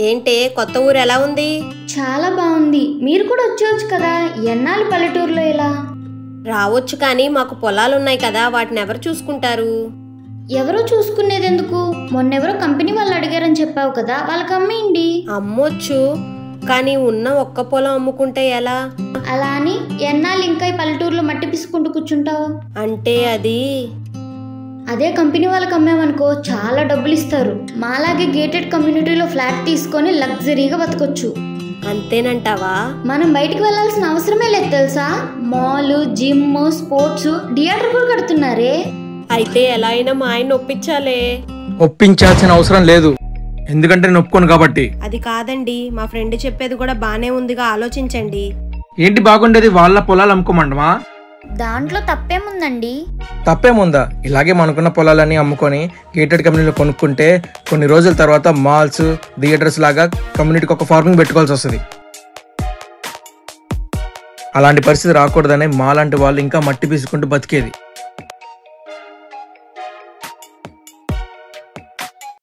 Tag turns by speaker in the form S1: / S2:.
S1: ఏంటే కొత్త ఊరు ఎలా ఉంది?
S2: చాలా బాగుంది. మీరు కూడా వచ్చేవచ్చు కదా, ఎన్నాళ్ళు పల్లెటూరులో ఇలా.
S1: రావచ్చు, కానీ మాకు పొలాలున్నాయి కదా, వాటిని ఎవరు చూసుకుంటారు?
S2: ఎవరో చూసుకునేది ఎందుకు? మొన్నెవరో కంపెనీ వాళ్ళు అడిగారని చెప్పావు కదా, వాళ్ళకి అమ్మేయండి.
S1: అమ్మొచ్చు, కానీ ఉన్న ఒక్క పొలం అమ్ముకుంటే ఎలా?
S2: అలా అని ఎన్నాళ్ళు ఇంకా ఈ పల్లెటూరులో మట్టి పిసుకుంటూ కూర్చుంటావు?
S1: అంటే
S2: అదే కంపెనీ వాళ్ళకి అమ్మామనుకో చాలా డబ్బులు ఇస్తారు. మాలాగే గేటెడ్ కమ్యూనిటీలో ఫ్లాట్ తీసుకొని లగ్జరీగా బతకొచ్చు.
S1: అంతేనంటావా?
S2: మనం బయటికి వెళ్లాల్సిన అవసరమే లేదు తెలుసా. మాల్, జిమ్, స్పోర్ట్స్, థియేటర్ కూడా కడుతున్నారే.
S1: అయితే ఎలా అయినా మా ఆయన ఒప్పించాలే.
S3: ఒప్పించాల్సిన అవసరం లేదు, ఎందుకంటే నేను ఒప్పుకోను కాబట్టి.
S1: అది కాదండి, మా ఫ్రెండ్ చెప్పేది కూడా బానే ఉందిగా, ఆలోచించండి.
S3: ఏంటి బాగుండేది? వాళ్ళ పొలాలు అమ్ముకోమంటమా?
S2: దాంట్లో తప్పేముందండి?
S3: తప్పేముందా? ఇలాగే మనకున్న పొలాలన్నీ అమ్ముకొని గేటెడ్ కమ్యూనిటీలో కొనుక్కుంటే కొన్ని రోజుల తర్వాత మాల్స్, థియేటర్స్ లాగా కమ్యూనిటీకి ఒక ఫార్మింగ్ పెట్టుకోవాల్సి వస్తుంది. అలాంటి పరిస్థితి రాకూడదనే మాలాంటి వాళ్ళు ఇంకా మట్టి పీసుకుంటూ బతికేది.